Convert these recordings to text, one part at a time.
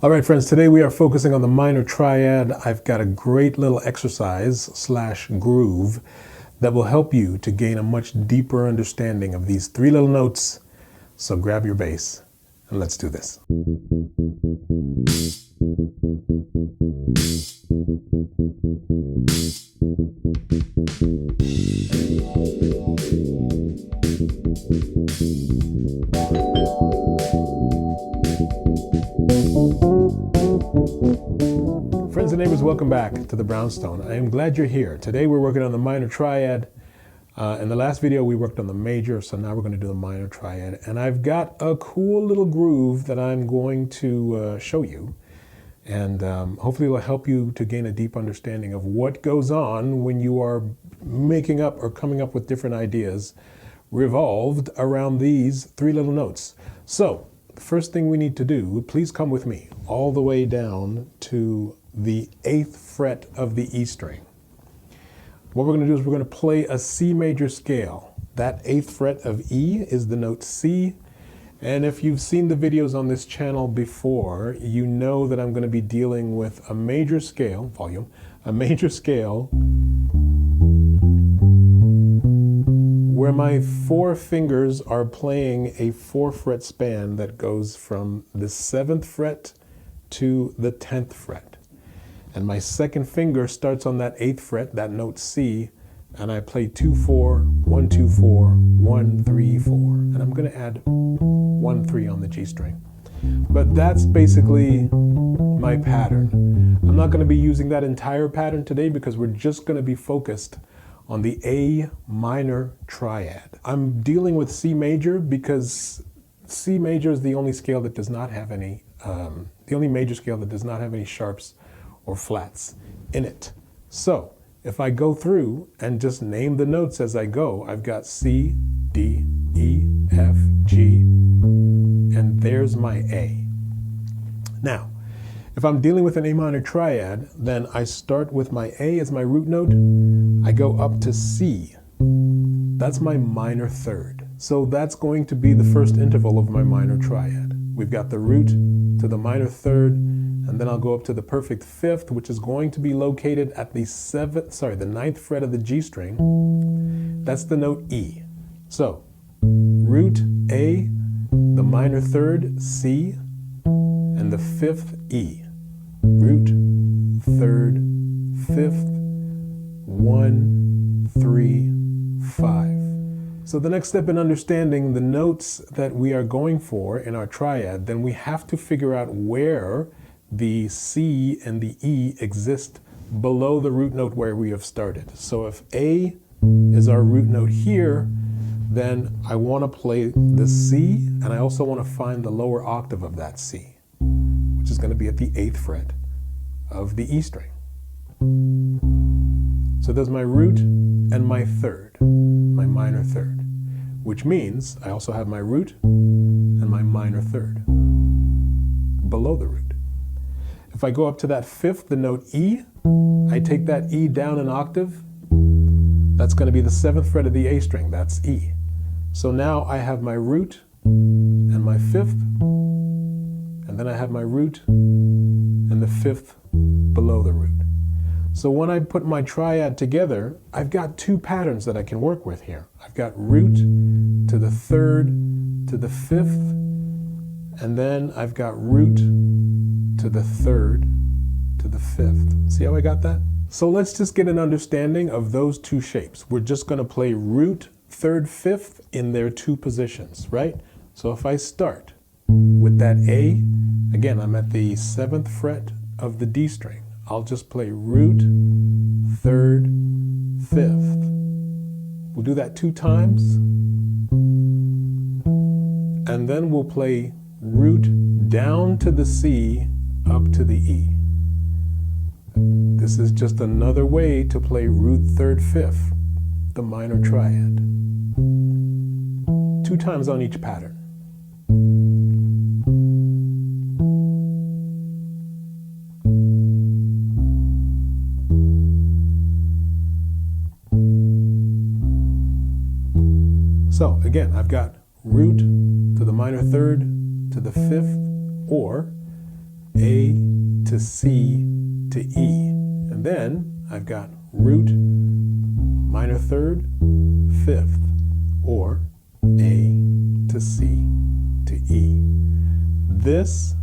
All right, friends, today we are focusing on the minor triad. I've got a great little exercise / groove that will help you to gain a much deeper understanding of these three little notes. So grab your bass and let's do this. Friends and neighbors, welcome back to the Brownstone. I am glad you're here. Today we're working on the minor triad. In the last video we worked on the major, so now we're going to do the minor triad. And I've got a cool little groove that I'm going to show you. And hopefully it will help you to gain a deep understanding of what goes on when you are making up or coming up with different ideas revolved around these three little notes. So the first thing we need to do, please come with me all the way down to the 8th fret of the E string. What we're going to do is we're going to play a C major scale. That 8th fret of E is the note C. And if you've seen the videos on this channel before, you know that I'm going to be dealing with a major scale, a major scale where my 4 fingers are playing a 4-fret span that goes from the 7th fret to the 10th fret. And my second finger starts on that 8th fret, that note C, and I play 2-4, 1-2-4, 1-3-4. And I'm going to add 1-3 on the G string. But that's basically my pattern. I'm not going to be using that entire pattern today because we're just going to be focused on the A minor triad. I'm dealing with C major because C major is the only scale that does not have any, the only major scale that does not have any sharps or flats in it. So if I go through and just name the notes as I go, I've got C, D, E, F, G, and there's my A. Now, if I'm dealing with an A minor triad, then I start with my A as my root note. I go up to C. That's my minor third. So that's going to be the first interval of my minor triad. We've got the root to the minor third, and then I'll go up to the perfect fifth, which is going to be located at the 9th fret of the G string. That's the note E. So root A, the minor third C, and the fifth E. Root, third, fifth, 1, 3, 5. So the next step in understanding the notes that we are going for in our triad, then we have to figure out where the C and the E exist below the root note where we have started. So if A is our root note here, then I want to play the C, and I also want to find the lower octave of that C, which is going to be at the 8th fret of the E string. So there's my root and my third, my minor third, which means I also have my root and my minor third below the root. If I go up to that fifth, the note E, I take that E down an octave. That's going to be the 7th fret of the A string. That's E. So now I have my root and my fifth, and then I have my root and the fifth below the root. So when I put my triad together, I've got 2 patterns that I can work with here. I've got root to the third to the fifth, and then I've got root to the third to the fifth. See how I got that? So let's just get an understanding of those 2 shapes. We're just going to play root, third, fifth in their 2 positions, right? So if I start with that A, again, I'm at the 7th fret of the D string. I'll just play root, third, fifth. We'll do that 2 times. And then we'll play root down to the C, up to the E. This is just another way to play root, third, fifth, the minor triad. 2 times on each pattern. So again, I've got root to the minor third to the fifth, or A to C to E. And then I've got root, minor third, fifth, or A to C to E. This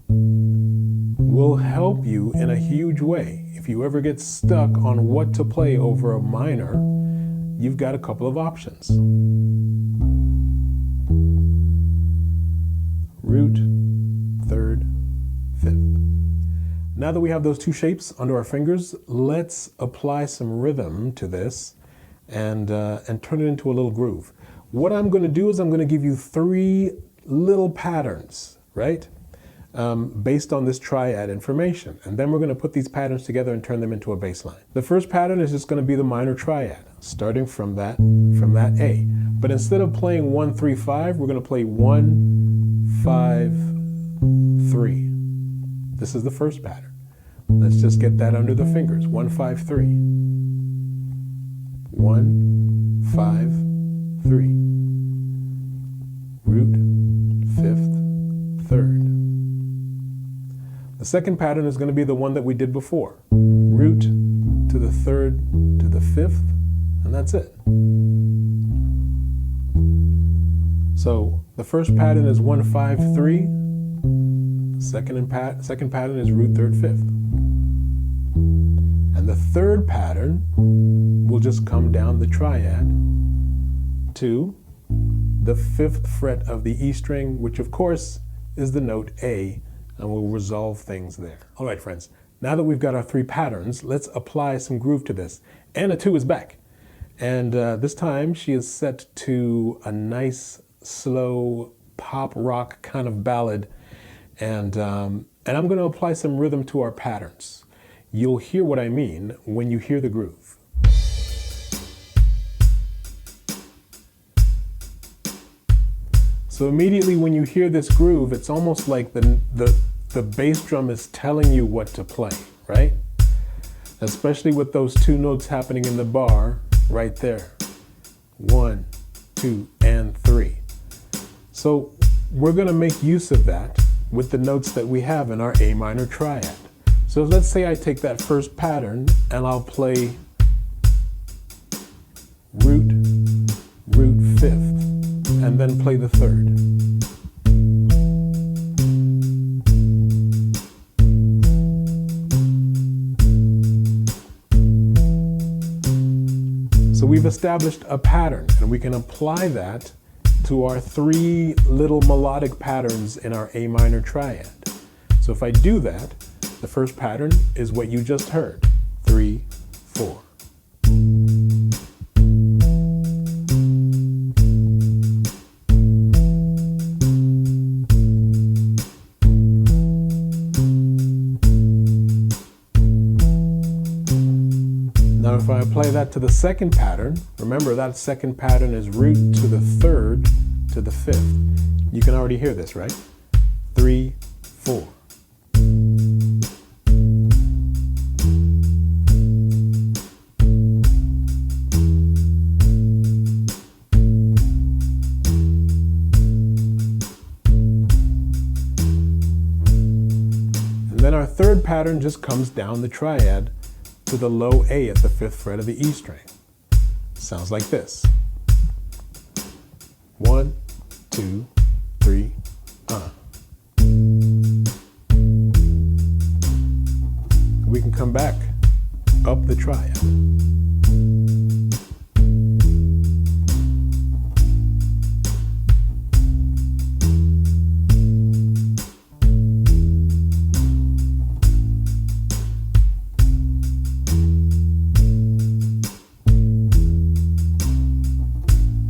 will help you in a huge way. If you ever get stuck on what to play over a minor, you've got a couple of options. Root, third, fifth. Now that we have those two shapes under our fingers, let's apply some rhythm to this and turn it into a little groove. What I'm going to do is I'm going to give you 3 little patterns, right? Based on this triad information. And then we're going to put these patterns together and turn them into a bass line. The first pattern is just going to be the minor triad, starting from that A. But instead of playing 1, 3, 5, we're going to play 1, 5, 3. This is the first pattern. Let's just get that under the fingers. 1, 5, 3. 1, 5, 3. Root, fifth, third. The second pattern is going to be the one that we did before. Root to the third to the fifth, and that's it. So the first pattern is 1, 5, 3. Second pattern is root, third, fifth. And the third pattern will just come down the triad to the 5th fret of the E string, which of course is the note A, and we'll resolve things there. All right, friends, now that we've got our 3 patterns, let's apply some groove to this. Anna 2 is back, and this time she is set to a nice, slow, pop rock kind of ballad, and I'm going to apply some rhythm to our patterns. You'll hear what I mean when you hear the groove. So immediately when you hear this groove, it's almost like the bass drum is telling you what to play, right? Especially with those 2 notes happening in the bar right there. 1, 2, and 3. So we're going to make use of that with the notes that we have in our A minor triad. So let's say I take that first pattern and I'll play root, root, fifth, and then play the third. So we've established a pattern, and we can apply that to our 3 little melodic patterns in our A minor triad. So if I do that, the first pattern is what you just heard, 3, 4. Now if I apply that to the second pattern, remember that second pattern is root to the third to the fifth. You can already hear this, right? 3, 4. And then our third pattern just comes down the triad to the low A at the 5th fret of the E string. Sounds like this. 1, 2, 3, We can come back up the triad.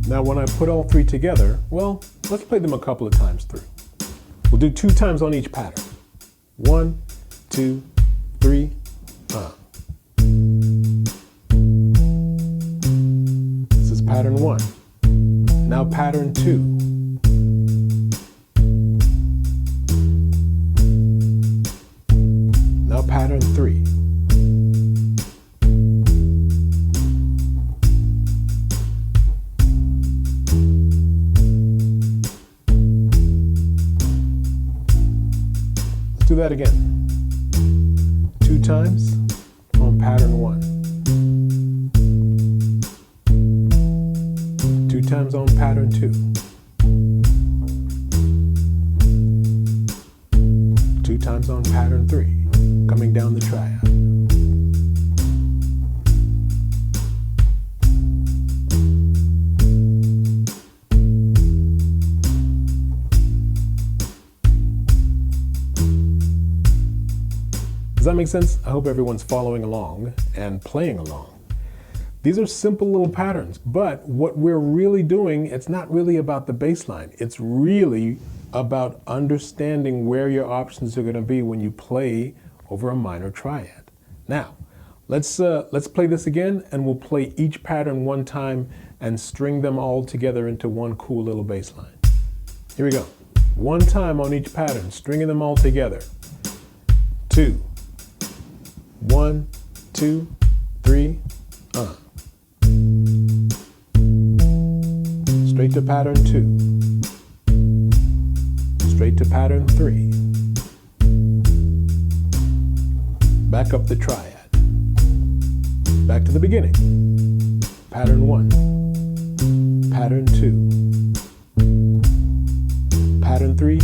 Now when I put all 3 together, well, let's play them a couple of times through. We'll do 2 times on each pattern. 1, 2, 3, This is pattern 1. Now pattern 2. Now pattern 3. Do that again. 2 times on pattern 1. 2 times on pattern 2. 2 times on pattern 3, coming down the triad. Does that make sense? I hope everyone's following along and playing along. These are simple little patterns, but what we're really doing, it's not really about the bass line. It's really about understanding where your options are going to be when you play over a minor triad. Now, let's play this again, and we'll play each pattern 1 time and string them all together into one cool little bass line. Here we go. 1 time on each pattern, stringing them all together. 2. 1, 2, 3, Straight to pattern 2. Straight to pattern 3. Back up the triad. Back to the beginning. Pattern 1. Pattern 2. Pattern 3.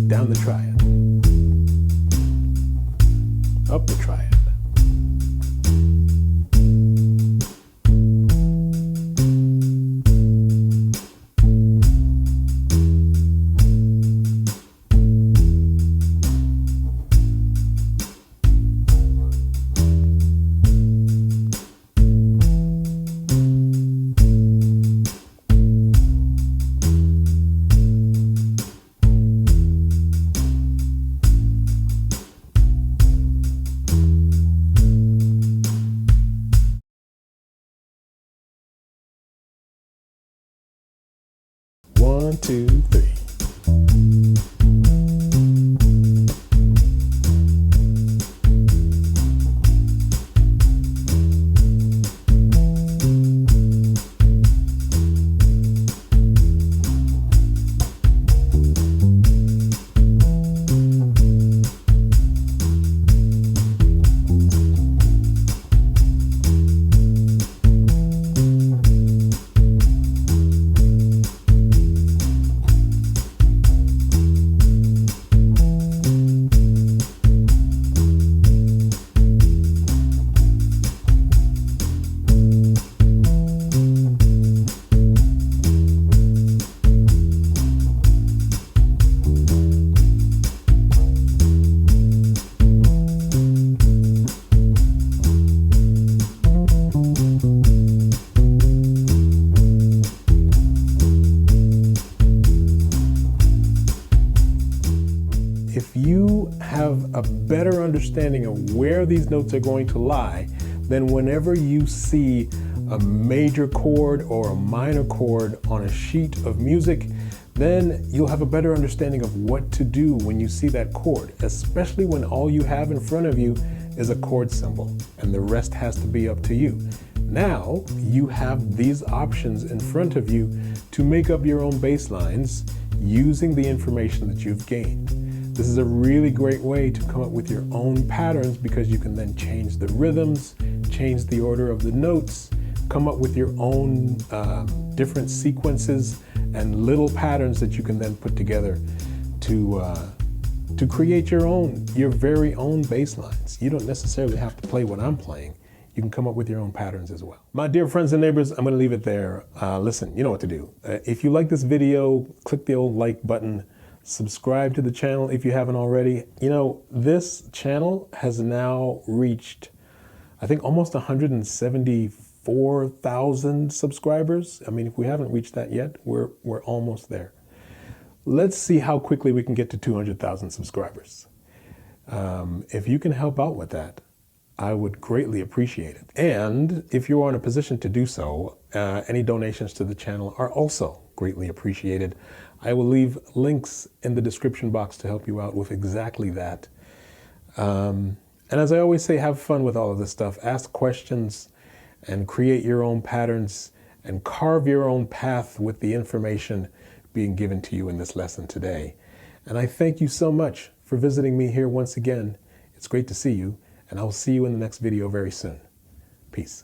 Down the triad. Up the triad. One, two, three. If you have a better understanding of where these notes are going to lie, then whenever you see a major chord or a minor chord on a sheet of music, then you'll have a better understanding of what to do when you see that chord, especially when all you have in front of you is a chord symbol and the rest has to be up to you. Now you have these options in front of you to make up your own bass lines using the information that you've gained. This is a really great way to come up with your own patterns because you can then change the rhythms, change the order of the notes, come up with your own different sequences and little patterns that you can then put together to create your very own bass lines. You don't necessarily have to play what I'm playing. You can come up with your own patterns as well. My dear friends and neighbors, I'm gonna leave it there. Listen, you know what to do. If you like this video, click the old like button. Subscribe to the channel if you haven't already. You know, this channel has now reached, I think, almost 174,000 subscribers. I mean, if we haven't reached that yet, we're almost there. Let's see how quickly we can get to 200,000 subscribers. If you can help out with that, I would greatly appreciate it. And if you are in a position to do so, any donations to the channel are also greatly appreciated. I will leave links in the description box to help you out with exactly that. And as I always say, have fun with all of this stuff. Ask questions and create your own patterns and carve your own path with the information being given to you in this lesson today. And I thank you so much for visiting me here once again. It's great to see you, and I will see you in the next video very soon. Peace.